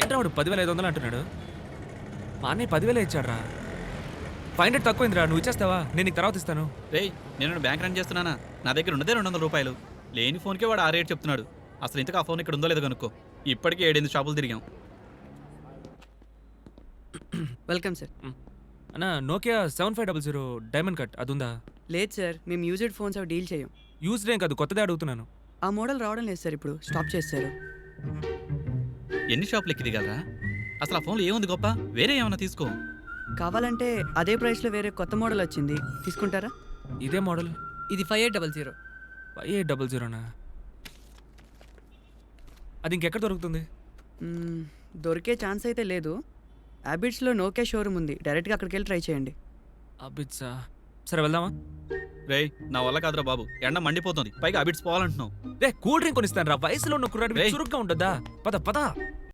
ఏంట్రా వాడు 10,500 అంటున్నాడు. మా అన్నయ్య 10,000 ఇచ్చాడ్రా. 500 తక్కువైందిరా, నువ్వు ఇచ్చేస్తావా? నేను నీకు తర్వాత ఇస్తాను. రేయ్, నేను బ్యాంక్ రన్ చేస్తున్నానా? నా దగ్గర ఉన్నదే 200 రూపాయలు. లేని ఫోన్కే వాడు ఆ రేట్ చెప్తున్నాడు. అసలు ఇంతకు ఆ ఫోన్ ఇక్కడ ఉందో లేదో కనుక్కో. ఇప్పటికే 7-8 షాపులు తిరిగాం. Welcome sir. అన్న నోకియా 7500 డైమండ్ కట్ అది ఉందా? లేదు సార్, మేము యూజ్డ్ ఫోన్స్ అవి డీల్ చేయం. యూజ్డ్ ఏం కాదు, కొత్తదే అడుగుతున్నాను. ఆ మోడల్ రావడం లేదు సార్, ఇప్పుడు స్టాప్ చేశారు. ఎన్ని షాపులు ఎక్కి దిగాలరా? అసలు ఆ ఫోన్లో ఏముంది గొప్ప? వేరే ఏమన్నా తీసుకో. కావాలంటే అదే ప్రైస్లో వేరే కొత్త మోడల్ వచ్చింది, తీసుకుంటారా? ఇదే మోడల్ ఇది 5800. 5800నా? అది ఇంకెక్కడ దొరుకుతుంది? దొరికే ఛాన్స్ అయితే లేదు. హ్యాబిట్స్లో నోకియా షోరూమ్ ఉంది, డైరెక్ట్గా అక్కడికి వెళ్ళి ట్రై చేయండి. అబిట్సా? సరే వెళ్దామా? రేయ్, నా వల్ల కాదురా బాబు, ఎండ మండిపోతుంది, పైగా అబిట్స్ పోవాలంటున్నావు. రే కూల్ డ్రింక్ కొనిస్తాను రా, వయసులో ఉన్న కుర్రాడివి రేయ్. చురుగ్గా ఉండదా? పద పద.